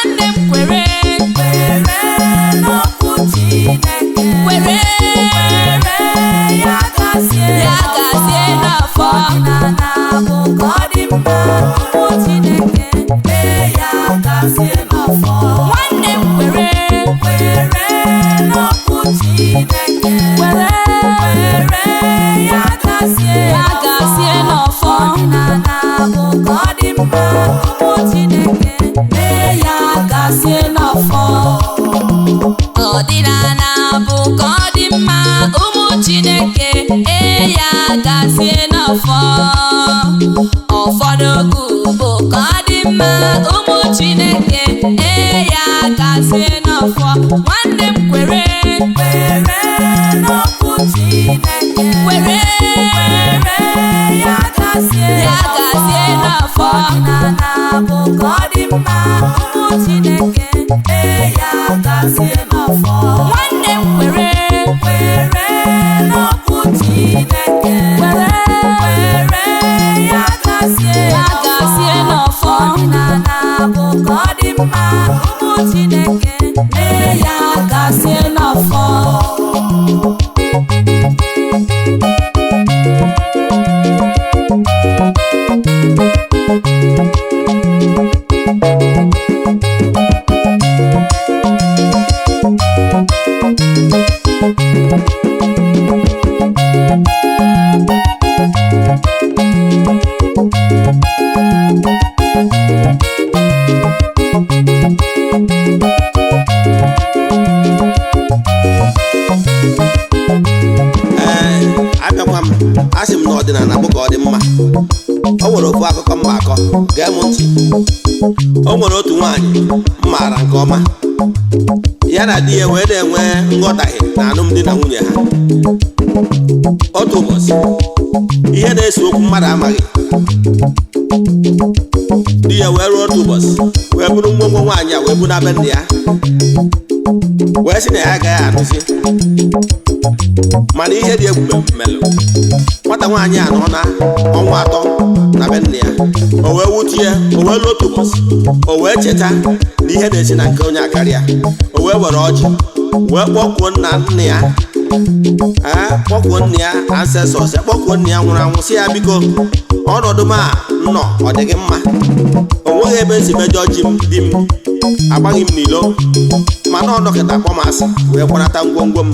nwanne m kwere n'okwu Chineke, kwere ya gazie n'afọ ọdịnala bụ ka ọ dị mma. Ụmụ Chineke mee ya gazie n'afọ. Nwanne m kwere n'okwu Chineke, kwere ya gazie n'afọ ọdịnala bụ ka ọ dị mma. Ụmụ Chineke mee ya gazie n'afọ ọdịnala bụ ka ọ dị mma. Ụmụ Chineke ya gazie n'afọ ụfọdụ okwu bụ ka ọ dị mma. Ụmụ Chineke ya gazie n'afọ. Nwanne m kwere n'okwu Chineke, kwere ya gazie n'afọ ọdịnala bụ ka ọ dị mma. Ụmụ Chineke ya gazie n'afọ. Nwanne m kwere n'okwu Chineke, kwere ya gazie n'afọ ọdịnala bụ ka ọ dị mma. Ụmụ Chineke ya gazie n'afọ. Asị m na ọdịnala bụ ka ọ dị mma. O nwere ofu akụkọ mma akọ, gee m ntị. O nwere otu nwaanyị m maara nke ọma, ya na di ya wee na-enwe nghọtahie na alụmdi na nwunye ha. Otu ụbọchị ihe na-ese okwu mmadụ amaghị, di ya wee ruo otu ụbọchị wee bụrụ ngwongwo nwaanyị a wee bu na be nne ya, wee sị na ya agaghị anụzi. Mana ihe dị egwu melụ, nwata nwaanyị a nọ na ọnwa 3 na be nne ya. O wee wutie, o wee lụọ otu ụbọchị, o wee cheta na ihe na-esi na nke onye akarịa. O wee were ọjị wee kpọkuo nna nne ya, kpọkuo nne ya ancestors, kpọkuo nne ya nwụrụ anwụ, sị ya biko ọnọdụ m a nọ ọ dị gị mma? O nweghị ebe nsi mejọ ji m di m, agbaghị m n'ilo, mana ọ dọkịta akpọ m asị wee kwanata ngwongwo m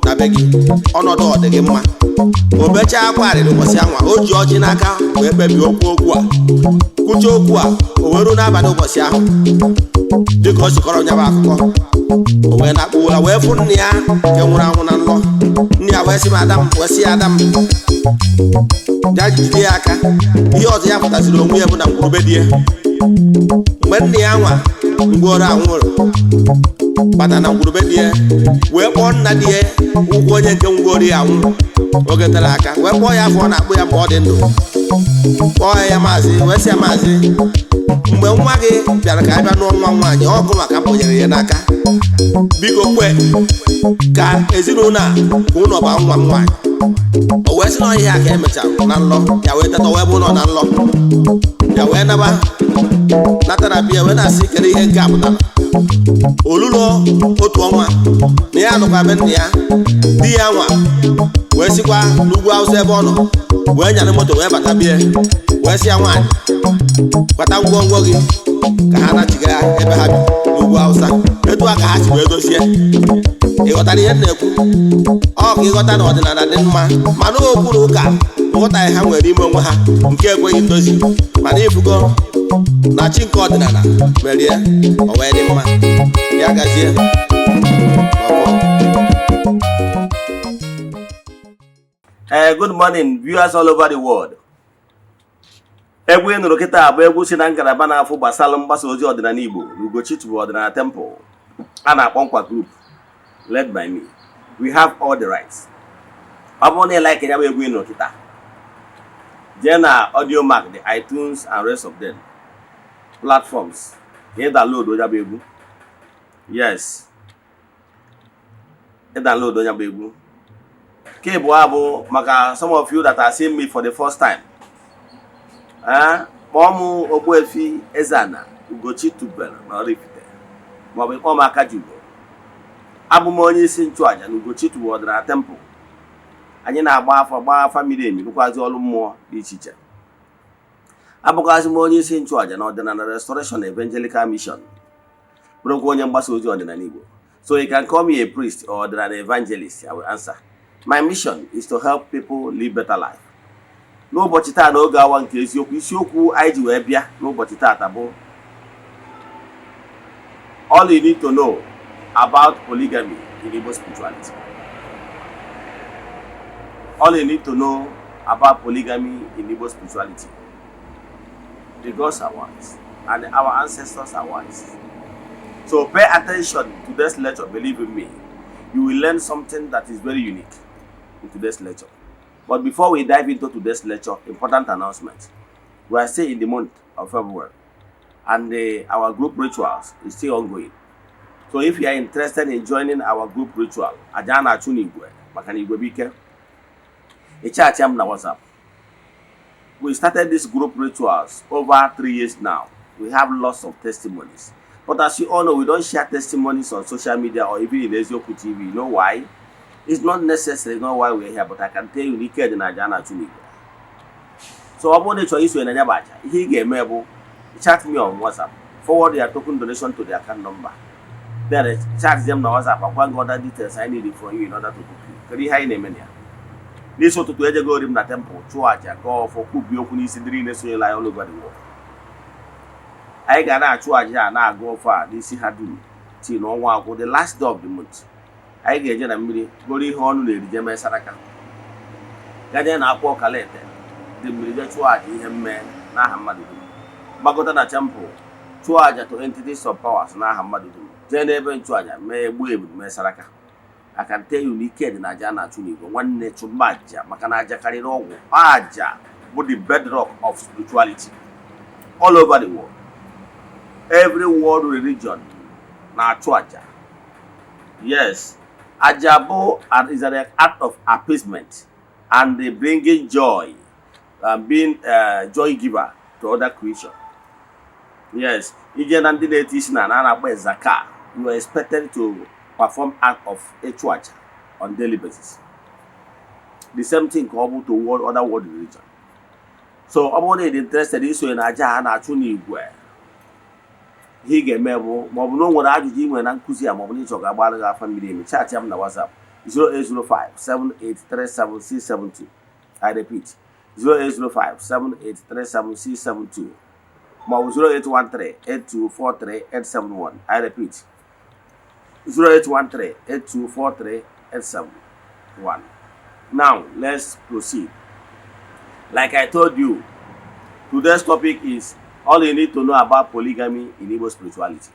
na be gị. Ọnọdụ ọ dị gị mma? O bechaa akwa arịrị ụbọchị anwa, o ji ọjị n'aka wee kpebie okwu a, kwuchie okwu a. O wee ruo n'abalị ụbọchị ahụ, dịka o sikọrọ nya bụ akụkọ, o wee na-akpụwa wee fụ nne ya nke nwụrụ anwụ na nlọ. Nne ya wee sị m Adam, wee sị ya Adam bịa jide ya aka. Ihe ọzọ ya pụtaziri onwe ya bụ na ngwurube di ya. Mgbe nne ya nwa ngworo anwụrụ bata na ngwurube di ya, wee kpọọ nna di ya ụgwọ onye nke ngworo ya anwụ oge tere aka, wee kpọọ ya afọ ọ na-akpụ ya mgbe ọ dị ndụ. Kpọọ ya maazị, wee sị ya maazị, mgbe nwa gị bịara ka a bịa n'ụọ nwa nwaanyị, ọgụ maka mkponyere ya n'aka, biko kwe ka ezinụlọ a ka ụlọ baa nwa m nwaanyị. O wee sị na ihe a ka emechara na nlọ ya, wee teta wee bụ ụlọ na nlọ ya, wee natara bịa wee na-asị kedu ihe nke a pụtara. Olulo otu ọnwa na ya nụkwa be nne ya, di ya nwa wee sikwa n'ugwu Awụsa ebe ọ nọ, wee nyara moto wee bata bịa, wee sị ya nwaanyị gbata ngwongwo gị ka ha nachiga ebe ha bi n'ugwu Awụsa. Etu a ka ha si wee dozie. Ịghọtara ihe m na-ekwu? Ọ ka ịghọta na ọdịnala dị mma, mana okpuru ụka nghọtaghị ha nwere ime onwe ha nke ekweghị ndozi. Mana ifugo na chi nke ọdịnala merie, o wee dị mma. Ya gazie. Good morning viewers all over the world. Egwu nụrụ kịta bụ egwu si na ngalaba na-afụ gbasara mgbasa ozi ọdịnala Igbo n'Ugochi ọdịnala temple a na-akpọ Nkwa group led by me. We have all the rights. Ọ bụrụ na ị like ya bụ egwu nụrụ kịta, jee na audio mark, the iTunes and rest of them platforms, you download onye bụ egwu. Yes, you download onye bụ egwu. Nke bụ abụ maka some of you that are seeing me for the first time. Kpọọ m Ogbuefi Eze-Ana Ugochi tubelu na Oraifite. ma ọ bụ ịkpọ m aka ji ugo. Abụ m onye isi nchụaja na Ugochi ọdịnala temple. Anyị na-agba afa miri emi rụkwazi ọrụ mmụọ dị iche iche. Abụkwazị m onye isi nchụaja na ọdịnala Restoration Evangelical Mission, bụrụkwa onye mgbasa ozi ọdịnala Igbo. So you can call me a priest or an evangelist. I will answer. My mission is to help people live better life. N'ụbọchị taa n'oge awa nke eziokwu, isiokwu anyị ji wee bịa n'ụbọchị taata bụ all you need to know about polygamy in Igbo spirituality. All you need to know about polygamy in Igbo spirituality. The gods are wise and our ancestors are wise. So pay attention to this lecture. Believe in me, you will learn something that is very unique in today's lecture. But before we dive into today's lecture, important announcement. We are still in the month of February, and our group rituals is still ongoing. So if you are interested in joining our group ritual, Eze-Ana Igwe, makana Igwe bike, chat na WhatsApp. We started this group rituals over 3 years now. We have lots of testimonies. But as you all know, we don't share testimonies on social media or even in Eziokwu TV. You know why? It's not necessary, not why we're here, but I can tell you, Ike dị na Eze-Ana Igwe. So ọ bụrụ na ịchọrọ iso na nya bacha, ihe ị ga-eme bụ chat me on WhatsApp, forward your token donation to the account number. Then chat them na WhatsApp, akwa ngwa other details I need from you in order to book you. Kedu ihe anyị na-eme ya? N'isi ụtụtụ ejego m na temple chụọ aja gọọ ọfọ kwubi okwu n'isi ndị niile sonyela anyị all over the world. Anyị ga na-achụ aja a na-agụ ọfọ a n'isi ha dum tii n'ọnwa akwụ the last day of the month. Anyị ga-eje na mmiri goro ihe ọnụ na-erije mee saraka. Gaje na akwa ọkalete dị mmiri je chụọ aja ihe mmee n'aha mmadụ dum. Gbakọta na temple chụọ aja to entities of powers n'aha mmadụ dum. Jee n'ebe nchụaja mee egbu ebudu mee saraka. I can tell you Ike dị na Eze-Ana Igwe nwanne chụba aja maka na aja karịrị ọgwụ. Aja bụ the bedrock of spirituality all over the world. Every world religion na-achụ aja. Yes, aja bụ is an act of appeasement and bringing joy and being a joy giver to other creation. Yes, ije na ndị na-eti isi na na-akpọ Zaka, you are expected to perform act of ịchụ aja on daily basis. The same thing ka ọ bụ to other world religion. So ọ bụrụ na ị dị interested iso na aja a na-achụ n'igwe, ihe ị ga-eme bụ ma ọ bụ na o nwere ajụjụ ị nwere na nkụzi a ma ọ bụ na ịchọ ga-agbara gị afa mmiri emi, chat ya m na WhatsApp 08057837672. I repeat 08057837672 ma ọ bụ 08138243871. I repeat 08138243871. Now let's proceed. Like I told you, today's topic is all you need to know about polygamy in Igbo spirituality.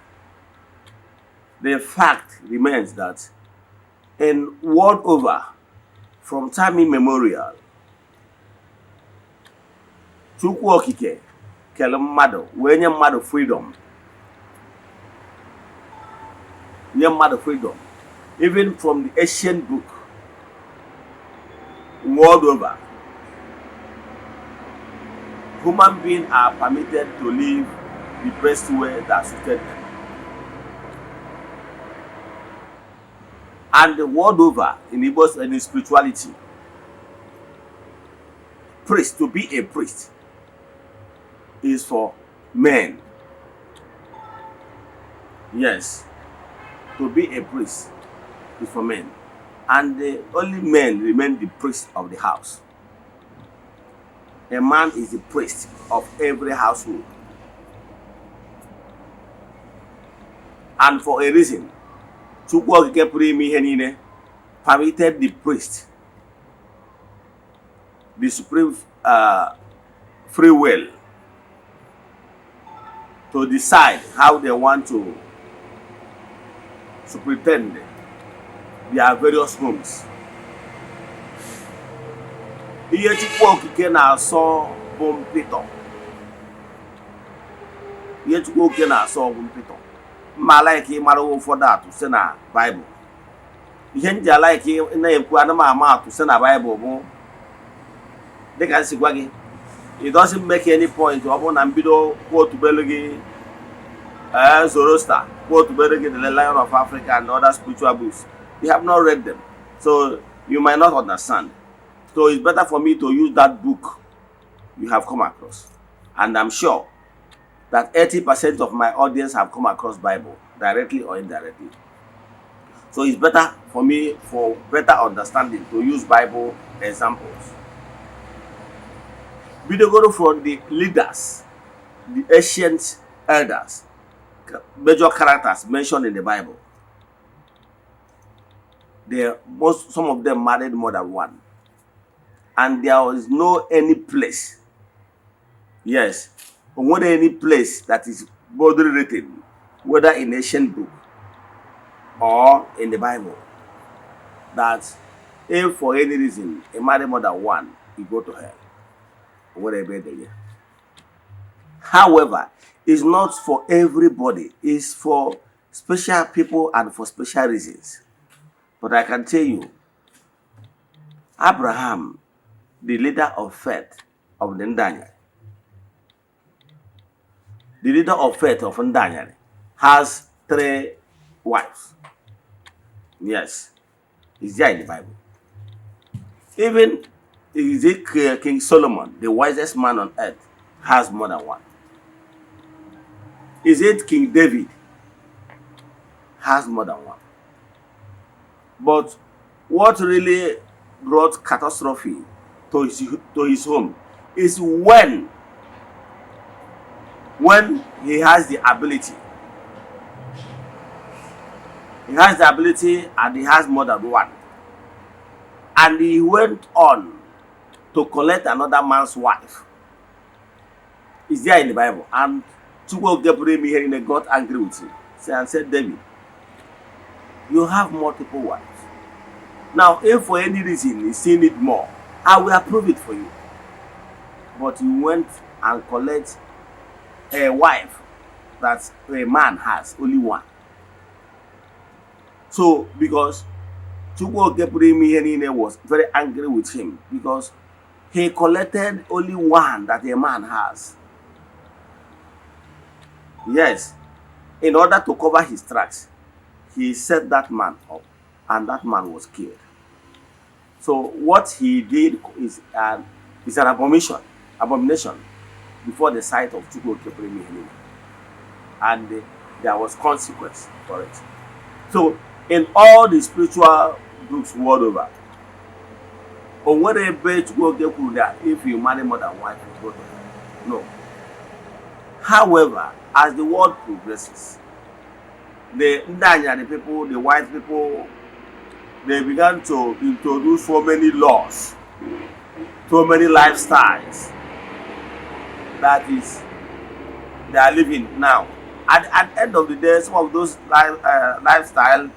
The fact remains that in world over, from time immemorial, Chukwu Okike kele mmadụ wee nye mmadụ freedom. Nye mmadụ freedom. Even from the ancient book, world over, human beings are permitted to live the best way that suited them. And the world over, in Igbo and in spirituality, priest, to be a priest, is for men. Yes, to be a priest is for men. And only men remain the priest of the house. A man is the priest of every household. And for a reason, Chukwu Okike pụrụ ime ihe niile permitted the priest the supreme free will to decide how they want to superintend their various homes. Ihe Chukwu Okike na-asọ bụ mpịtọ. Ihe Chukwu Okike na-asọ bụ mpịtọ. Mma like ịmara ụfọdụ atụ site na Bible. Ihe ndị like na-ekwu anụmanụ atụ site na Bible bụ dịka nsi gwa gị, it doesn't make any point ọ bụ na mbido kwotubelu gị Zoroaster both Bergen, the Lion of Africa, and other spiritual books. You have not read them, so you might not understand. So it's better for me to use that book you have come across. And I'm sure that 80% of my audience have come across Bible, directly or indirectly. So it's better for me, for better understanding, to use Bible examples. We don't go from the leaders, the ancient elders, major characters mentioned in the Bible. Some of them married more than one. And there is no any place, yes, or any place that is boldly written, whether in ancient book or in the Bible, that if for any reason a marry more than one, you go to hell, or whatever they are. However, it's not for everybody. It's for special people and for special reasons. But I can tell you, Abraham, the leader of faith of the Ndanyari, the leader of faith of Ndanyari, has 3 wives. Yes, it's there in the Bible. Even King Solomon, the wisest man on earth, has more than one. Is it King David? Has more than one. But what really brought catastrophe to his home is when he has the ability. He has the ability and he has more than one. And he went on to collect another man's wife. It's there in the Bible. And two of them got angry with him and said, David, you have multiple wives. Now, if for any reason you still need more, I will approve it for you. But you went and collect a wife that a man has, only one. So, because Chukwu was very angry with him because he collected only one that a man has. Yes, in order to cover his tracks, he set that man up, and that man was killed. So what he did is an abomination before the sight of Chukwu, and there was consequence for it. So in all the spiritual books world over, or whatever if you marry more than one, you go to hell. No. However, as the world progresses, the Ndanya, the people, the white people, they began to introduce so many laws, so many lifestyles that is they are living now. At the end of the day, some of those lifestyle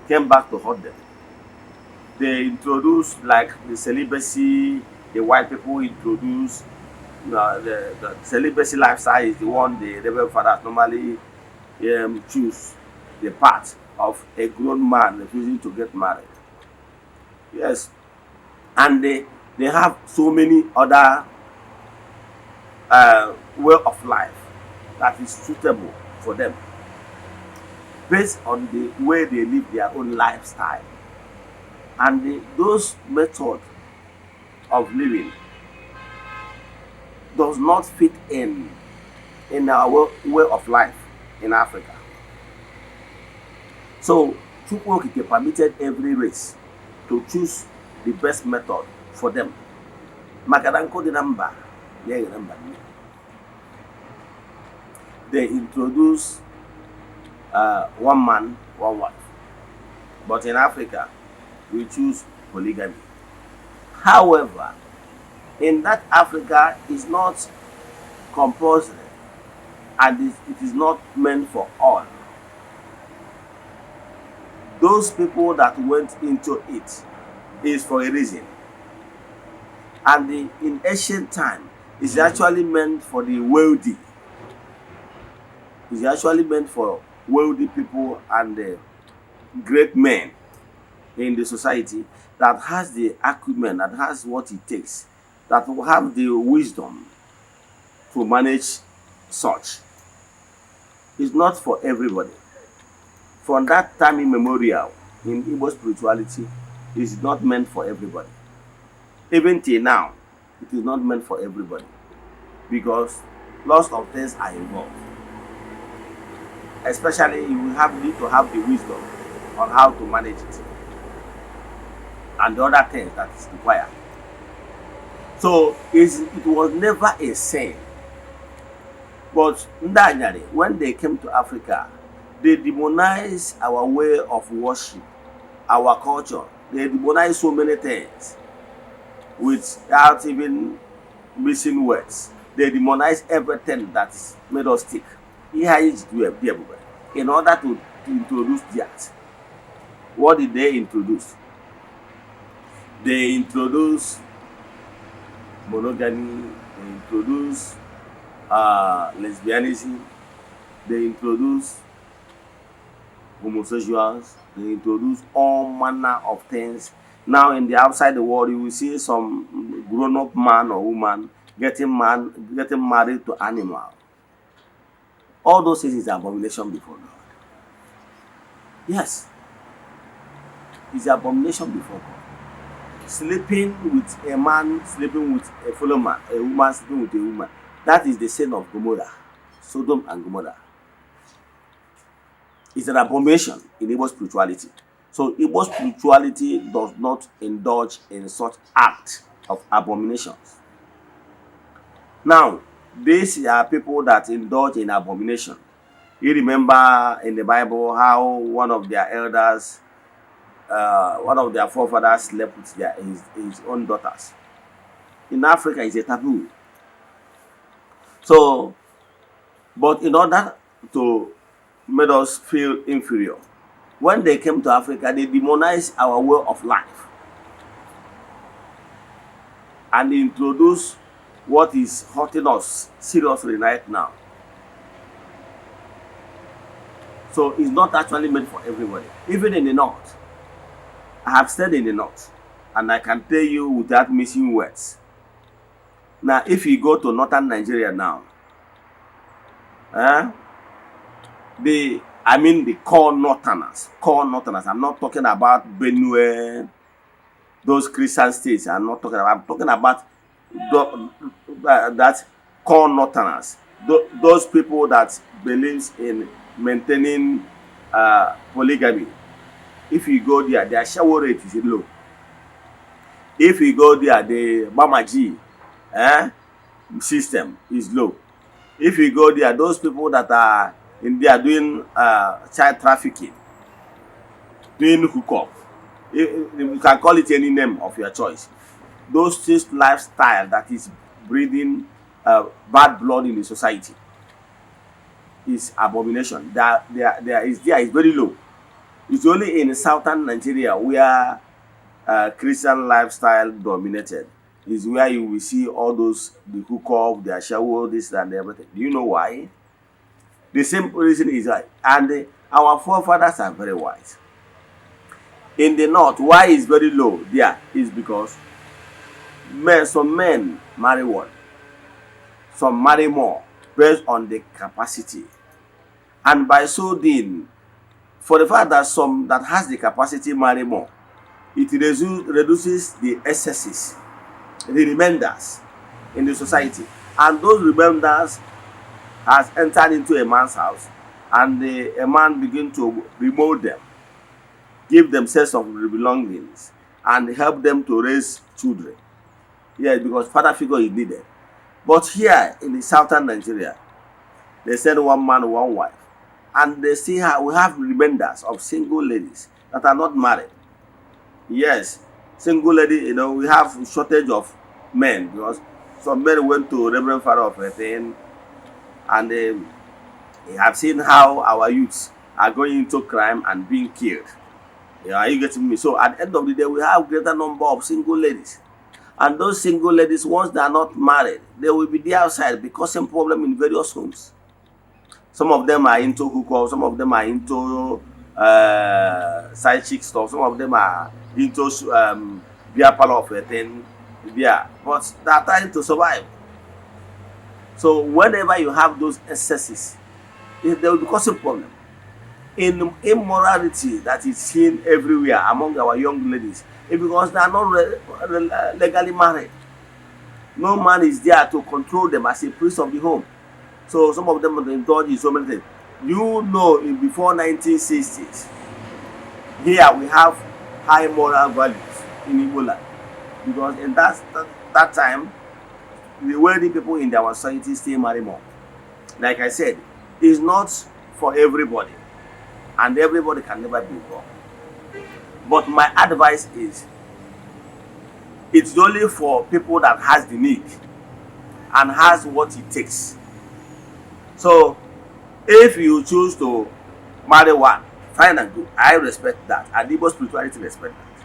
came back to haunt them. They introduced like the celibacy. The white people introduced the celibacy lifestyle is the one the Reverend Fathers normally choose the path of a grown man refusing to get married. Yes, and they have so many other way of life that is suitable for them based on the way they live their own lifestyle. And those methods of living does not fit in our way of life in Africa. So Chukwu permitted every race to choose the best method for them. Makadanko the number, they introduce one man, one wife. But in Africa, we choose polygamy. However, in that Africa is not compulsory and it is not meant for all. Those people that went into it is for a reason. And in ancient time, it's actually meant for the wealthy. It's actually meant for wealthy people and great men in the society that has the acumen, that has what it takes, that will have the wisdom to manage such. is not for everybody. From that time immemorial, in Igbo spirituality, is not meant for everybody. Even till now, it is not meant for everybody because lots of things are involved. Especially, you will need to have the wisdom on how to manage it and the other things that is required. So it was never a sin. But Ndanyari, when they came to Africa, they demonized our way of worship, our culture. They demonized so many things without even missing words. They demonized everything that made us tick. In order to introduce that, what did they introduce? They introduced monogamy, they introduced lesbianism, they introduced homosexuals, they introduced all manner of things. Now in the outside the world, you will see some grown-up man or woman getting married to animal. All those things is abomination before God. Yes, it's abomination before God. Sleeping with a man, sleeping with a fellow man, a woman sleeping with a woman. That is the sin of Gomorrah, Sodom and Gomorrah. It's an abomination in Igbo spirituality. So Igbo spirituality does not indulge in such act of abominations. Now, these are people that indulge in abomination. You remember in the Bible how one of their elders, one of their forefathers slept with his own daughters. In Africa, it's a taboo. So, but in order to make us feel inferior, when they came to Africa, they demonized our way of life and introduced what is hurting us seriously right now. So it's not actually meant for everybody. Even in the north, I have stayed in the north, and I can tell you without missing words. Now, if you go to northern Nigeria now, the core northerners. I'm not talking about Benue, those Christian states. I'm talking about that core northerners. Those people that believes in maintaining polygamy. If you go there, their shower rate is low. If you go there, the Mamaji system is low. If you go there, those people that are in there doing child trafficking, doing hookup, you can call it any name of your choice. Those lifestyle that is breeding bad blood in the society is abomination. There is very low. It's only in southern Nigeria where Christian lifestyle dominated. Is where you will see all those, the hookup, the shower, this and everything. Do you know why? The same reason is why. And our forefathers are very wise. In the north, why is very low there is because some men marry one, some marry more based on the capacity. And by so doing, for the fact that some that has the capacity marry more, it reduces the excesses, the remainders in the society. And those remainders has entered into a man's house, and a man begin to remold them, give them sense of belongings, and help them to raise children. Yes, because father figure is needed. But here in the southern Nigeria, they send one man, one wife, and they see how we have remainders of single ladies that are not married. Yes, single lady, we have shortage of men because some men went to Reverend Father of a thing, and they have seen how our youths are going into crime and being killed. Are you getting me? So at the end of the day, we have greater number of single ladies. And those single ladies, once they are not married, they will be there outside causing problem in various homes. Some of them are into hookup, some of them are into side chick stuff, some of them are into beer parlor of a thing. Yeah, but they are trying to survive. So whenever you have those excesses, There will be causing problem. In immorality that is seen everywhere among our young ladies, it's because they are not legally married. No man is there to control them as a priest of the home. So some of them indulge in so many things. You know, in before 1960s, here we have high moral values in Igbo land, because in that time, the wealthy people in our society still marry more. Like I said, it's not for everybody, and everybody can never be wrong. But my advice is, it's only for people that has the need and has what it takes. So if you choose to marry one, fine and good. I respect that. And Igbo spirituality respect that.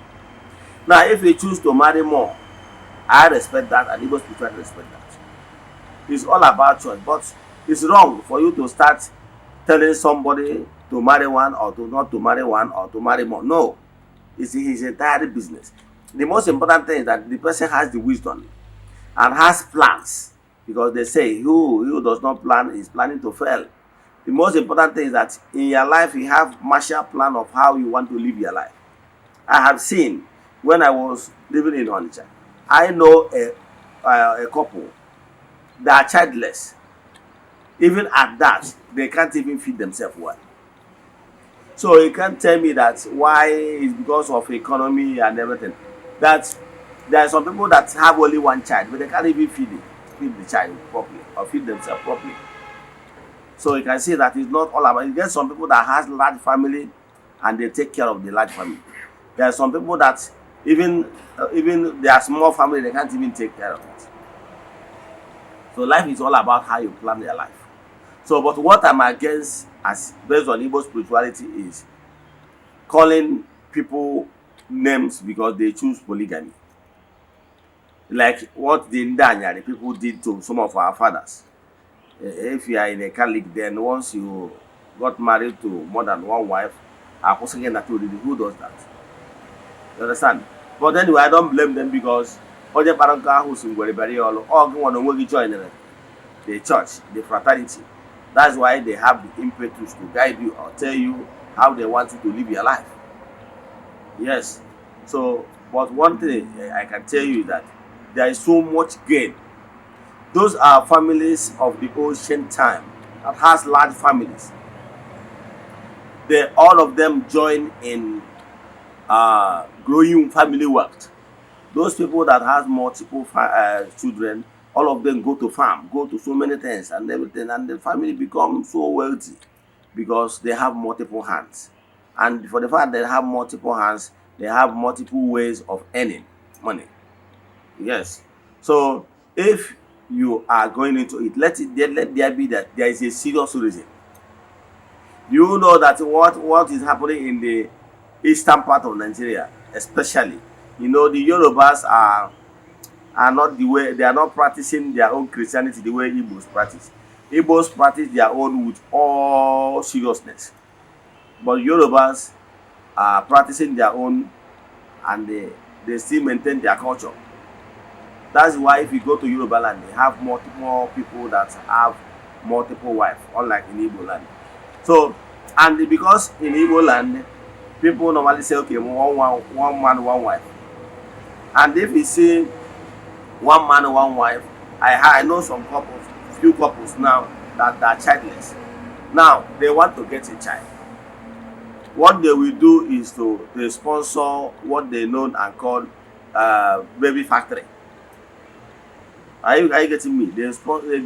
Now if you choose to marry more, I respect that, and Igbo spirituality respect that. It's all about choice. But it's wrong for you to start telling somebody to marry one or to not to marry one or to marry more. No. It's his entire business. The most important thing is that the person has the wisdom and has plans, because they say who does not plan is planning to fail. The most important thing is that in your life you have master plan of how you want to live your life. I have seen, when I was living in Onitsha, I know a couple that are childless. Even at that, they can't even feed themselves well. So you can't tell me that why it's because of economy and everything. That there are some people that have only one child, but they can't even feed the child properly or feed themselves properly. So you can see that it's not all about. You get some people that has large family and they take care of the large family. There are some people that even their small family, they can't even take care of it. So life is all about how you plan your life. So, but what I'm against, as based on Igbo spirituality, is calling people names because they choose polygamy. Like what the Ndanyari people did to some of our fathers. If you are in a Catholic, then once you got married to more than one wife, who does that? You understand? But anyway, I don't blame them, because all the parents who all join the church, the fraternity. That's why they have the impetus to guide you or tell you how they want you to live your life. Yes. So, but one thing I can tell you is that there is so much gain. Those are families of the ancient time that has large families. All of them join in growing family wealth. Those people that has multiple children, all of them go to farm, go to so many things and everything, and the family becomes so wealthy because they have multiple hands. And for the fact that they have multiple hands, they have multiple ways of earning money. Yes. So if you are going into it, let there be that there is a serious reason. You know that what is happening in the eastern part of Nigeria, especially, you know, the Yorubas are not the way, they are not practicing their own Christianity the way Igbos practice. Igbos practice their own with all seriousness, but Yorubas are practicing their own, and they still maintain their culture. That's why if you go to Yoruba land, they have multiple people that have multiple wives, unlike in Igbo land. So, and because in Igbo land, people normally say, okay, one man, one wife. And if you see one man, one wife, I know some couples, few couples now that are childless. Now they want to get a child. What they will do is they sponsor what they know and call baby factory. Are you getting me? They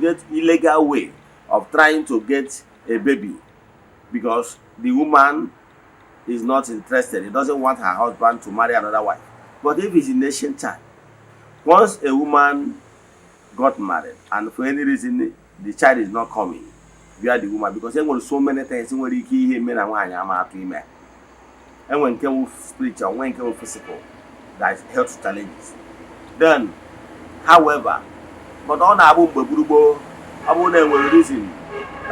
get illegal way of trying to get a baby, because the woman is not interested. He doesn't want her husband to marry another wife. But if it's in ancient time, once a woman got married and for any reason the child is not coming via the woman, because there were so many things where you can men and one and when came with spiritual, when came with physical, that is health challenges. Then, however, but on Abu Baburubo, Abu will reason.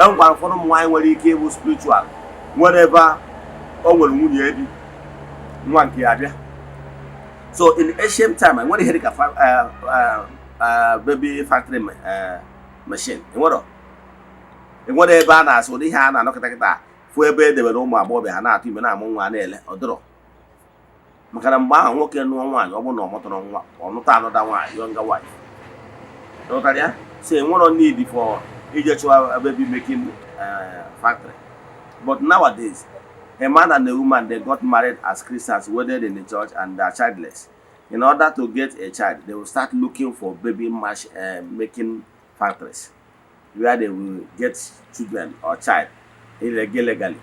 And one from wine where he came with spiritual, whatever, or will moon one kiabia. So in ancient time, I want to hear a baby factory machine. What? enwere ebe a na-asụ ụdị ihe a na-anọkọta kịta fụ ebe e debere ụmụ agbọghọbịa ha na-atụ ime na-amụ nwa na-ele ọdụrọ maka na mgbe ahụ nwoke nụọ nwaanyị ọ bụrụ na ọ mụtara nwa ọ nụta anọda nwaanyị younger wife ịghọtara ya so enwero need for ije chụwa baby making factory. But nowadays a man and a woman, they got married as Christians, wedded in the church, and they are childless. In order to get a child, they will start looking for baby making factories where they will get children or child illegally.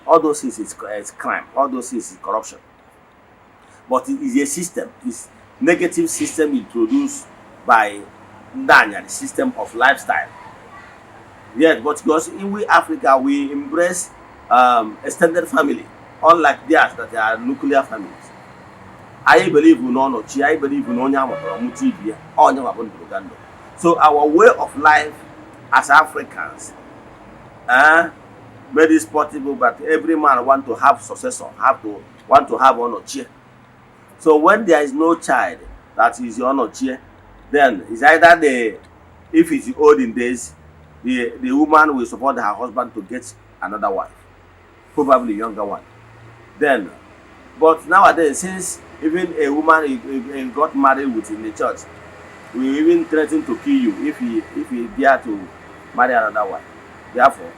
All those things is crime. All those things is corruption. But it is a system. It's negative system introduced by Daniel, the system of lifestyle. Yes, but because in we Africa, we embrace extended family, unlike theirs that they are nuclear families. I believe in no chi, I believe in so our way of life as Africans made it possible, but every man want to have successor, want to have honor chi. So when there is no child that is your honor chi, then it's either if it's the olden days, the woman will support her husband to get another wife, probably younger one. Then, but nowadays, since even a woman got married within the church, we even threaten to kill you if he dare to marry another wife. Therefore,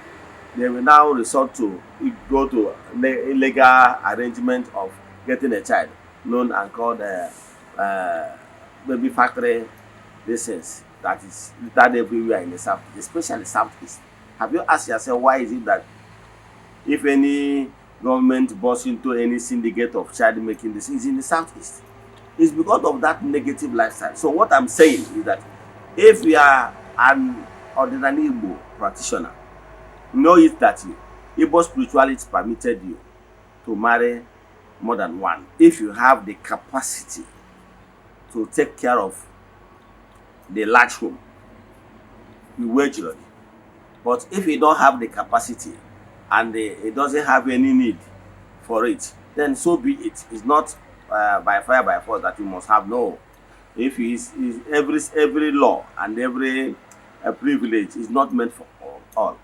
they will now resort to go to illegal arrangement of getting a child, known and called baby factory. This is that is that everywhere in the south, especially southeast. Have you asked yourself why is it that if any government busts into any syndicate of child making, this is in the southeast? It's because of that negative lifestyle. So what I'm saying is that if you are an ordinary Igbo practitioner, know it that Igbo spirituality permitted you to marry more than one if you have the capacity to take care of the large home, you wage it. But if you don't have the capacity and it doesn't have any need for it, then so be it. It's not by fire by force that you must have. No, if is every law and every privilege is not meant for all.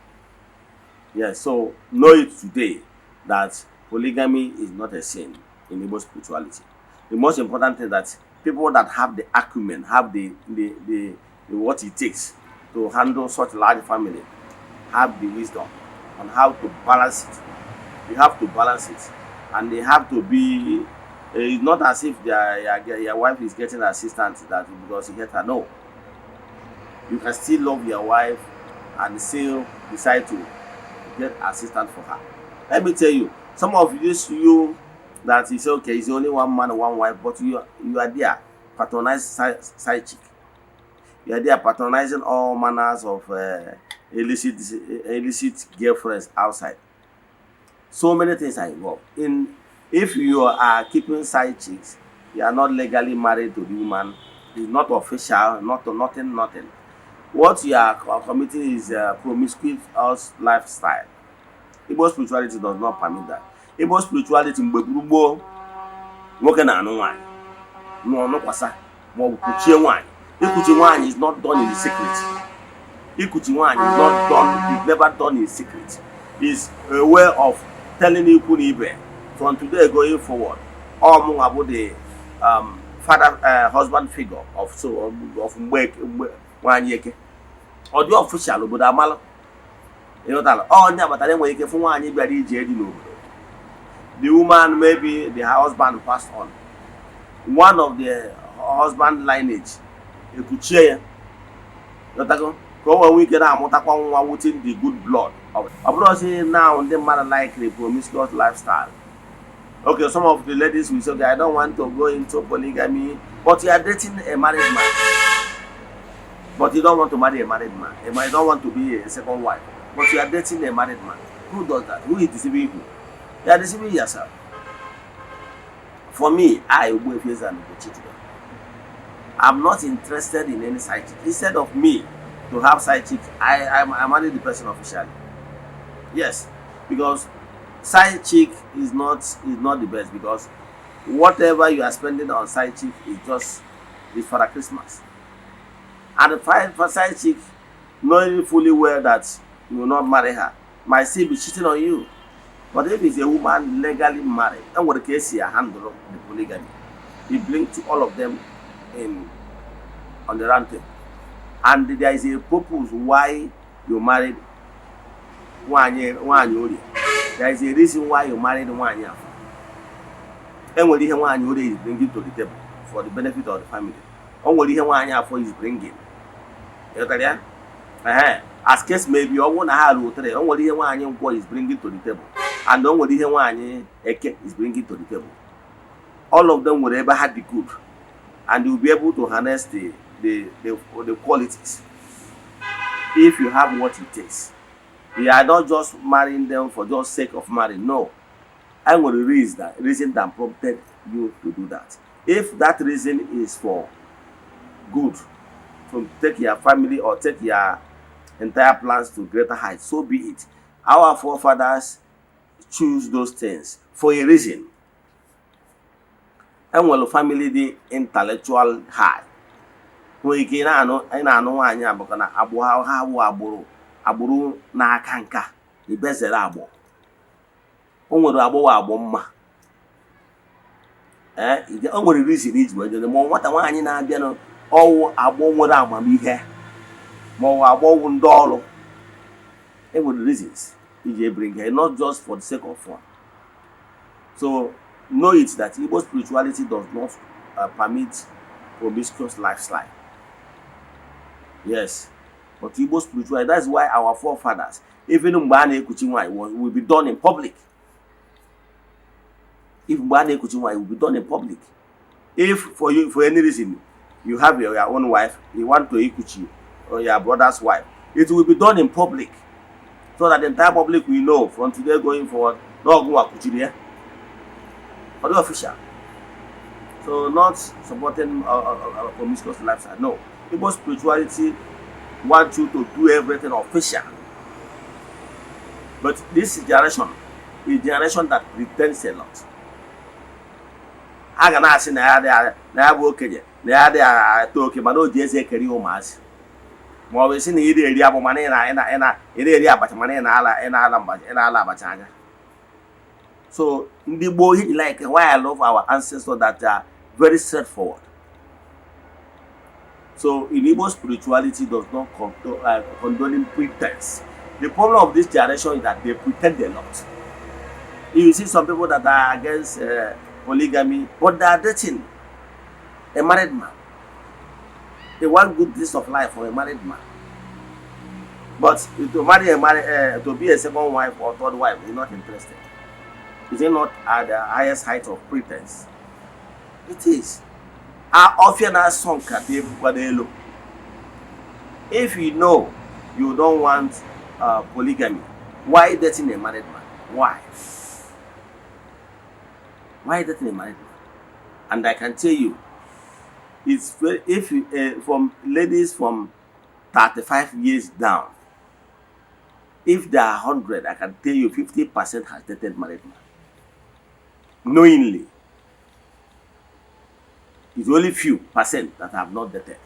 Yes, so know it today that polygamy is not a sin in Igbo spirituality. The most important thing is that people that have the acumen, have the what it takes to handle such large family, have the wisdom on how to balance it. You have to balance it, and they have to be. It's not as if your wife is getting assistance that because you get her. No, you can still love your wife and still decide to get assistance for her. Let me tell you, some of you that is okay, it's only one man, one wife, but you are there patronizing side chick. You are there patronizing all manners of illicit girlfriends outside. So many things are involved. If you are keeping side chicks, you are not legally married to the woman. It's not official, nothing. What you are committing is promiscuous lifestyle. Igbo spirituality does not permit that. Igbo spirituality mgbe gboo nwoke na anụ nwaanyị n'ọnụ kwasa ma ọ bụ kuchie nwaanyị. Ikuchi nwaanyị is not done in the secret. Ikuchi nwaanyị is not done, it's never done in secret. It's a way of telling ikwu na ibe from today going forward. All mụ about the father husband figure of mgbe nwaanyị eke. Ọ dị official obodo amalụ. ịghọtala onye abatara enwere ike fụ nwaanyị bịara ije eji n'obodo. The woman, maybe the husband passed on, one of the husband lineage ekuchie ya ịghọtago ka o nwee ike na-amụtakwa nwa within the good blood. Ọ bụrụ si now ndị mmadụ like the promiscuous lifestyle. Okay, some of the ladies will say, okay, I don't want to go into polygamy, but you are dating a married man. But you don't want to marry a married man. You don't want to be a second wife. But you are dating a married man. Who does that? Who is deceiving you? You are deceiving yourself. For me, I will face and cheat. I'm not interested in any side chick. Instead of me to have side chick, I marry the person officially. Yes, because side chick is not the best, because whatever you are spending on side chick is for a Christmas. And for side chick, knowing fully well that you will not marry her, might still be cheating on you. But if it's a woman legally married, and what case you handle the polygamy, you bring to all of them in on the round table. And there is a purpose why you married one only. There is a reason why you married 1 year. And what you want you is bringing to the table for the benefit of the family. And what you want you for is bringing. You know, as case may be, I want to have water. And what you want you is bringing to the table. And what you want you is bringing to the table. All of them will ever have the good, and you'll be able to harness the qualities if you have what it takes. You are not just marrying them for just sake of marrying. No, I'm going to reason that prompted you to do that. If that reason is for good, to take your family or take your entire plans to greater heights, so be it. Our forefathers choose those things for a reason. And well, family the intellectual high. We can know nwaanyị abụka na agbụ ha wụ agbụrụ n'aka nka ibezere agbụ. O nwere agbụ mma. O nwere reason iji wee jere ma nwata nwaanyị na-abịa na ọwụ agbụ nwere amamihe ma ọ agbụ ndị ọrụ. E nwere reasons iji bring her, not just for the sake of fun. So know it that Igbo spirituality does not permit promiscuous lifestyle. Yes, but Igbo spirituality, that's why our forefathers, even Mbane Kuchimwai, will be done in public. If Mbane Kuchimwai will be done in public. If for you, for any reason, you have your own wife, you want to Ikuchi or your brother's wife, it will be done in public. So that the entire public will know from today going forward, no go Akuchi or the official. So not supporting a promiscuous lifestyle. No. Igbo spirituality wants you to do everything official. But this generation is a generation that pretends a lot. I can ask in the okay, the talking, but no just a carry home as. More we see the area of money and area but money and Alabama. So the boy like why I love our ancestors that are very straightforward. So in Igbo spirituality does not condone pretense. The problem of this generation is that they pretend a lot. You see some people that are against polygamy, but they are dating a married man. They want good piece of life for a married man. But to be a second wife or third wife, they're not interested. Is it not at the highest height of pretense? It is. If you know you don't want polygamy, why dating a married man? Why? Why dating a married man? And I can tell you, it's very, if you, from ladies from 35 years down, if there are 100, I can tell you 50% has dated married man. Knowingly. It's only few percent that have not dated.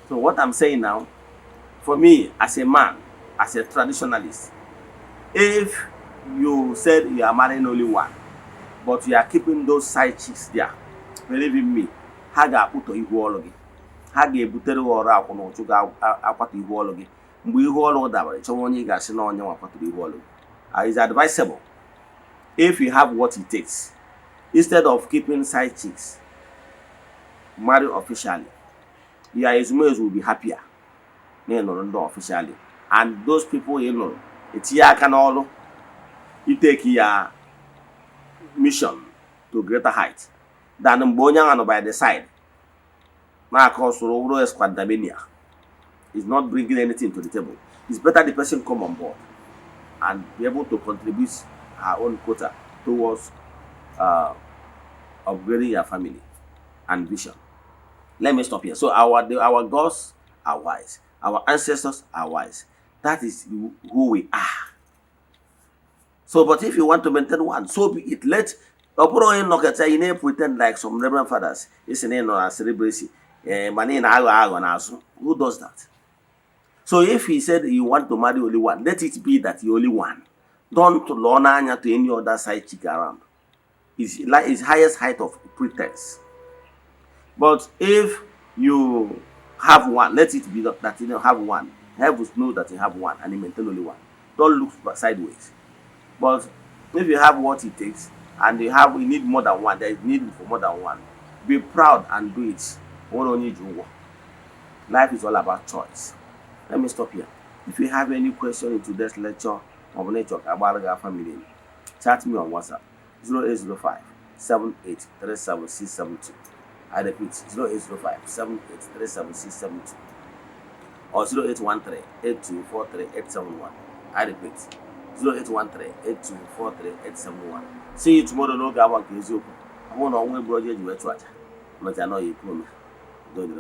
So what I'm saying now, for me as a man, as a traditionalist, if you said you are marrying only one, but you are keeping those side chicks there, believe in me, ha ga-akpụtọ ihu ọlụ gị. Ha ga-ebutere ọrụ akwụ na ụchụ ga-akwatọ ihu ọlụ gị. Mgbe ihu ọlụ dabara, chọwa onye ga-asị na onye nwakwatọrọ ihu ọlụ gị. It's advisable if you have what it takes, instead of keeping side chicks, marry officially. Your Ismails will be happier. Officially. And those people, it's all you take your mission to greater heights than Mbonyang by the side. It's not bringing anything to the table. It's better the person come on board and be able to contribute her own quota towards upgrading your family and vision. Let me stop here. So our gods are wise. Our ancestors are wise. That is who we are. So, but if you want to maintain one, so be it. Let you pretend like some reverend fathers. It's an celebrity. Who does that? So if he said you want to marry only one, let it be that you only one. Don't learn to any other side chick around. It's like his highest height of pretense. But if you have one, let it be that you have one. Heavens know that you have one and you maintain only one. Don't look sideways. But if you have what it takes and you need more than one, there is need for more than one. Be proud and do it. Life is all about choice. Let me stop here. If you have any question in today's lecture of nature about our family, chat me on WhatsApp 0805 7837672. I repeat 0805 7837672 or 0813 8243 871. I repeat 0813 8243 871. See you tomorrow. No gawa kezu. I want to onwe broje ji wetu aja. But I know you come. Don't